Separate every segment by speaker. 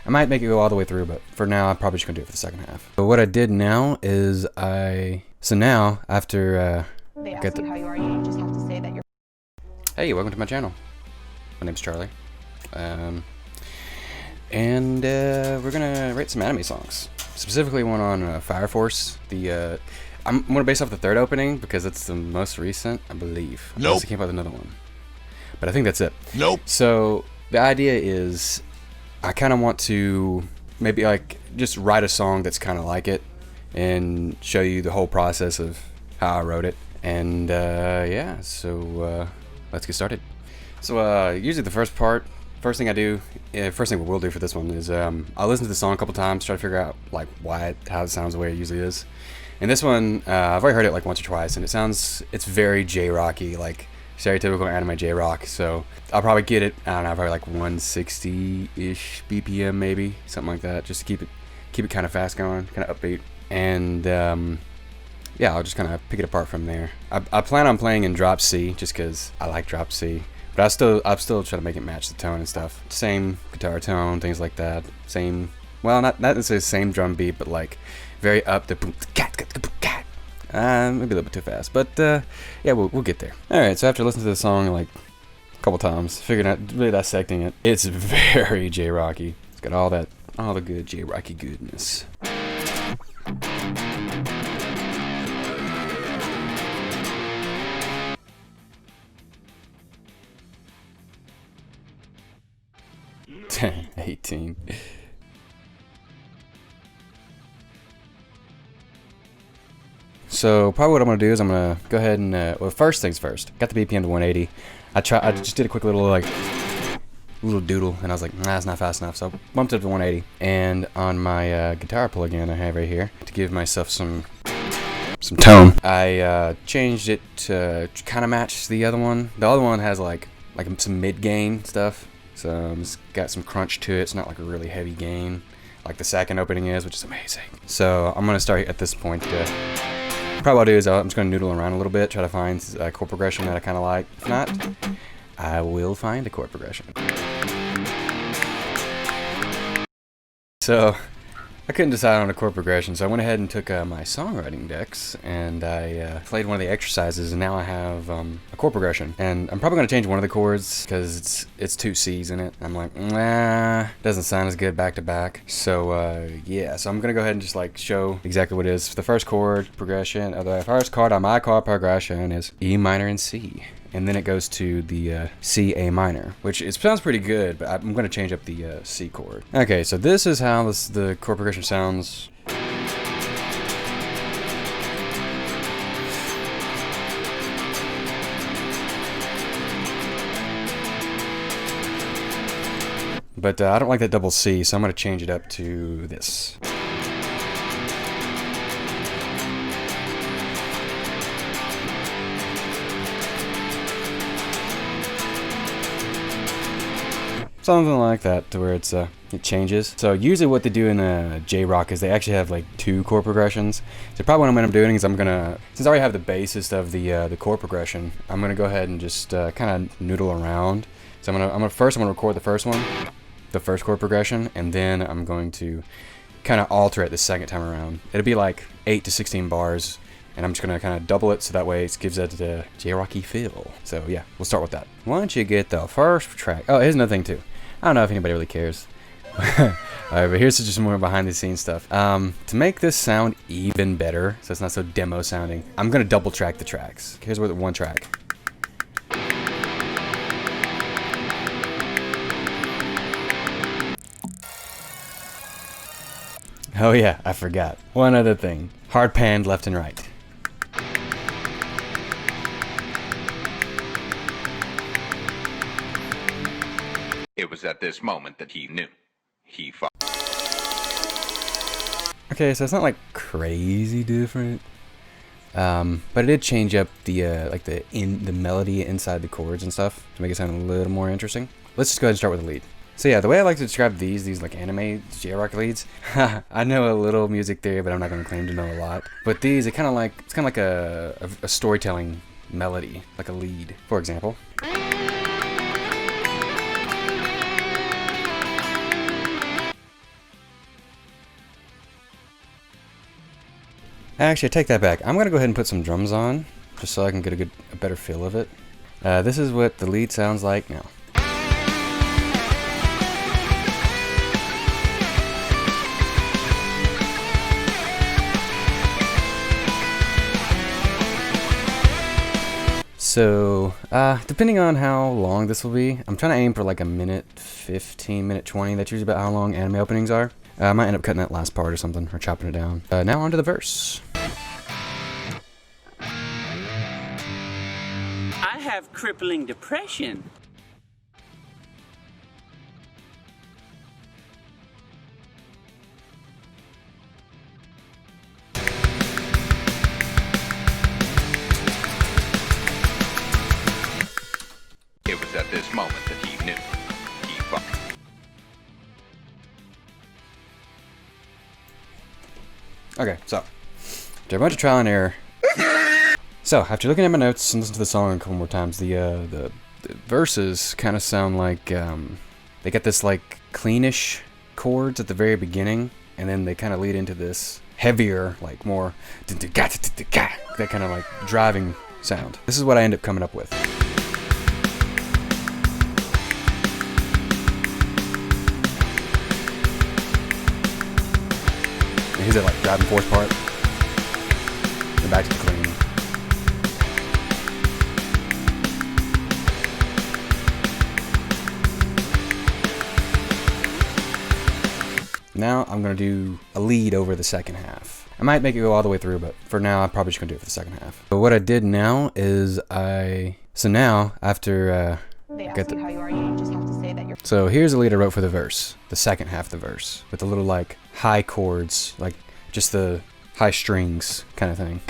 Speaker 1: I might make it go all the way through, but for now, I'm probably just gonna do it for the second half. But what I did now is so now after
Speaker 2: they ask you how you are, you just have to say that you're.
Speaker 1: Hey, welcome to my channel. My name's Charlie. And we're gonna rate some anime songs. Specifically one on Fire Force. I'm gonna base off the third opening because it's the most recent, I believe.
Speaker 3: Nope.
Speaker 1: Unless I came up with another one. But I think that's it.
Speaker 3: Nope.
Speaker 1: So the idea is I kind of want to maybe like just write a song that's kind of like it and show you the whole process of how I wrote it. And yeah, so let's get started. So usually the first thing we will do for this one is I'll listen to the song a couple times, try to figure out like how it sounds the way it usually is. And this one, I've already heard it like once or twice, and it's very J-rocky, like stereotypical anime J-rock. So I'll probably get it, I don't know, probably like 160-ish BPM maybe, something like that, just to keep it kind of fast going, kind of upbeat. And yeah, I'll just kind of pick it apart from there. I plan on playing in drop C just because I like drop C. But I'll still try to make it match the tone and stuff. Same guitar tone, things like that. Same, well, not necessarily the same drum beat, but like very up the boom, maybe a little bit too fast. But yeah, we'll get there. All right, so after listening to the song like a couple times, figuring out, really dissecting it, it's very J-rocky. It's got all the good J-rocky goodness. Dang, 18. So probably what I'm gonna do is I'm gonna go ahead and well, first things first. Got the BPM to 180. I just did a quick little doodle, and I was like, nah, it's not fast enough. So I bumped it up to 180. And on my guitar plugin I have right here to give myself some tone, I changed it to kind of match the other one. The other one has like some mid gain stuff. So it's got some crunch to it. It's not like a really heavy gain like the second opening is, which is amazing. So I'm gonna start at this point. Probably what I'll do is I'm just gonna noodle around a little bit, try to find a chord progression that I kind of like. If not, I will find a chord progression. So I couldn't decide on a chord progression, so I went ahead and took my songwriting decks and I played one of the exercises, and now I have a chord progression. And I'm probably going to change one of the chords because it's two C's in it. I'm like, nah, doesn't sound as good back to back. So yeah, so I'm going to go ahead and just like show exactly what it is. The first chord progression, the first chord on my chord progression is E minor and C. And then it goes to the C, A minor, which it sounds pretty good, but I'm going to change up the C chord. Okay, so this is how the chord progression sounds. But I don't like that double C, so I'm going to change it up to this. Something like that, to where it changes. So usually what they do in J-rock is they actually have like two chord progressions. So probably what I'm gonna be doing is since I already have the basis of the chord progression, I'm gonna go ahead and just kind of noodle around. So I'm gonna record the first one, the first chord progression, and then I'm going to kind of alter it the second time around. It'll be like 8 to 16 bars. And I'm just gonna kind of double it so that way it gives it the J-rocky feel. So yeah, we'll start with that. Once you get the first track, oh, here's another thing too. I don't know if anybody really cares. Alright, but here's just more behind the scenes stuff. To make this sound even better, so it's not so demo sounding, I'm gonna double track the tracks. Here's where the one track. Oh yeah, I forgot. One other thing. Hard panned left and right.
Speaker 3: It was at this moment that he knew. He fucked.
Speaker 1: Okay, so it's not like crazy different, but it did change up the the melody inside the chords and stuff to make it sound a little more interesting. Let's just go ahead and start with the lead. So yeah, the way I like to describe these like anime J-rock leads, I know a little music theory, but I'm not going to claim to know a lot. But these, it's kind of like a storytelling melody, like a lead, for example. Actually, I take that back. I'm going to go ahead and put some drums on, just so I can get a better feel of it. This is what the lead sounds like now. So, depending on how long this will be, I'm trying to aim for like a minute 15, minute 20. That's usually about how long anime openings are. I might end up cutting that last part or something, or chopping it down. Now on to the verse.
Speaker 4: I have crippling depression.
Speaker 3: It was at this moment that he knew. He fucked.
Speaker 1: Okay, so, after a bunch of trial and error. So, after looking at my notes and listening to the song a couple more times, the verses kind of sound like, they get this like cleanish chords at the very beginning, and then they kind of lead into this heavier, like more, that kind of like driving sound. This is what I end up coming up with. Here's that like driving force part. Then back to the clean. Now I'm gonna do a lead over the second half. I might make it go all the way through, but for now I'm probably just gonna do it for the second half. But what I did now is so now after
Speaker 2: They ask you how you are, you just have to say that you're.
Speaker 1: so here's the lead I wrote for the verse, the second half of the verse, with the little like high chords, like just the high strings kind of thing.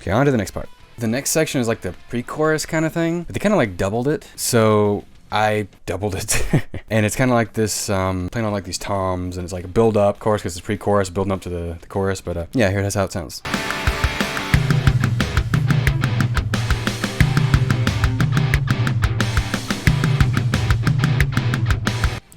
Speaker 1: Okay, on to the next part. The next section is like the pre-chorus kind of thing, but they kind of like doubled it. So I doubled it. And it's kind of like this, playing on like these toms, and it's like a build up chorus because it's pre-chorus, building up to the chorus. But yeah, here's how it sounds.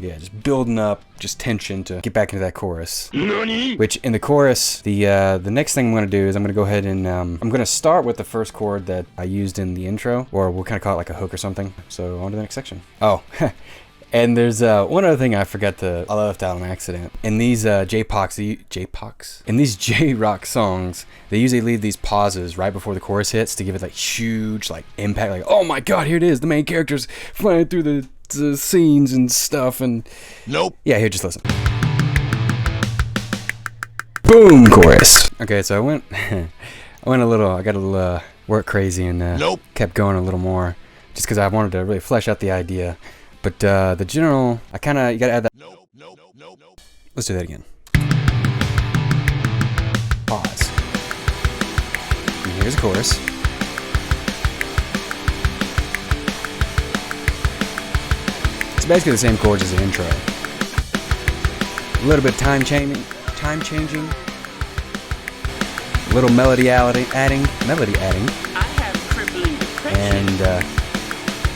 Speaker 1: Yeah, just building up, just tension to get back into that chorus. Nani? Which in the chorus, the next thing I'm gonna do is I'm gonna go ahead and I'm gonna start with the first chord that I used in the intro, or we'll kind of call it like a hook or something. So on to the next section. Oh, and there's one other thing I left out on accident. In these in these J-rock songs, they usually leave these pauses right before the chorus hits to give it like huge like impact, like oh my god, here it is, the main character's flying through the scenes and stuff, and
Speaker 5: nope.
Speaker 1: Yeah, here, just listen. Boom, chorus. Okay, so I got a little work crazy and
Speaker 5: nope.
Speaker 1: Kept going a little more, just because I wanted to really flesh out the idea. But the general, you gotta add that.
Speaker 5: Nope.
Speaker 1: Let's do that again. Pause. And here's the chorus. It's basically the same chords as the intro. A little bit of time changing, a little melody adding,
Speaker 4: I have crippling depression.
Speaker 1: and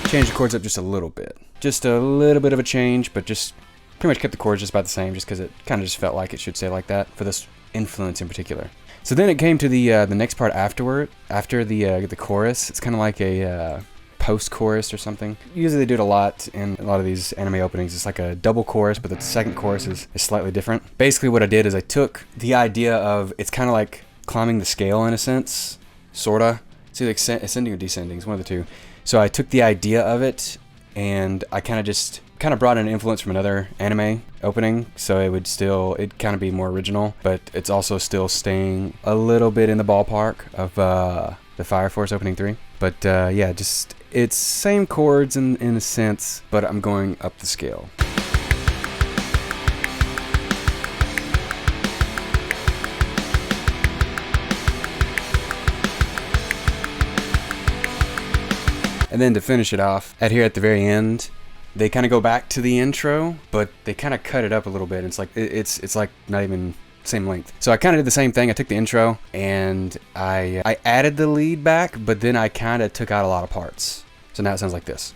Speaker 1: change the chords up just a little bit. Just a little bit of a change, but just pretty much kept the chords just about the same, just because it kind of just felt like it should say like that for this influence in particular. So then it came to the next part after the chorus. It's kind of like a post-chorus or something. Usually they do it a lot in a lot of these anime openings. It's like a double chorus, but the second chorus is slightly different. Basically what I did is I took the idea of, it's kind of like climbing the scale in a sense, sorta. It's either ascending or descending, it's one of the two. So I took the idea of it, and I kind of brought in an influence from another anime opening, so it'd kind of be more original, but it's also still staying a little bit in the ballpark of the Fire Force opening 3. But yeah, just it's same chords in a sense, but I'm going up the scale. And then to finish it off, at the very end, they kind of go back to the intro, but they kind of cut it up a little bit. It's like it's like not even same length. So I kind of did the same thing. I took the intro and I added the lead back, but then I kind of took out a lot of parts. So now it sounds like this.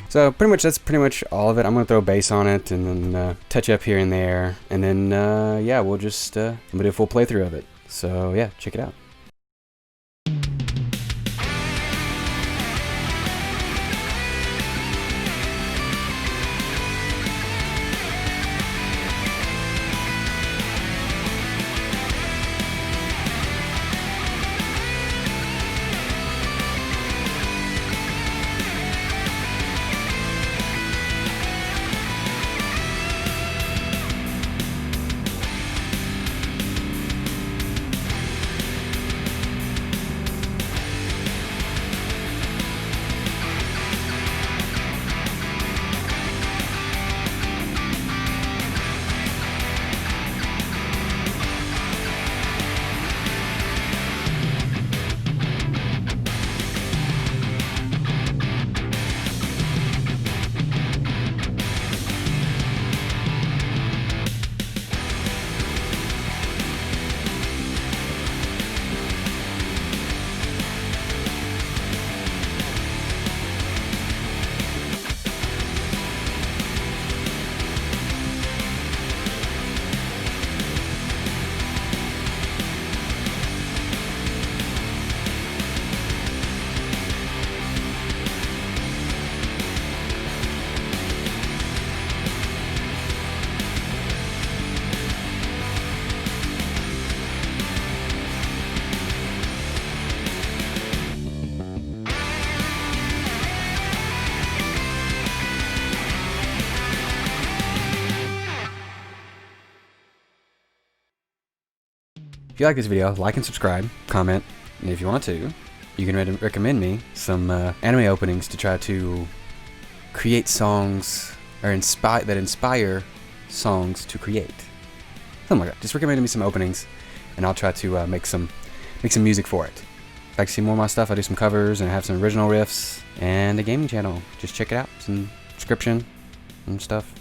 Speaker 1: So that's pretty much all of it. I'm gonna throw bass on it and then touch up here and there, and then yeah, we'll just I'm gonna do a full playthrough of it. So yeah, check it out. If you like this video, like and subscribe, comment, and if you want to, you can recommend me some anime openings to try to create songs or inspire songs to create. Something like that. Just recommend me some openings, and I'll try to make some music for it. If you'd like to see more of my stuff, I do some covers and I have some original riffs and a gaming channel. Just check it out. Some description and stuff.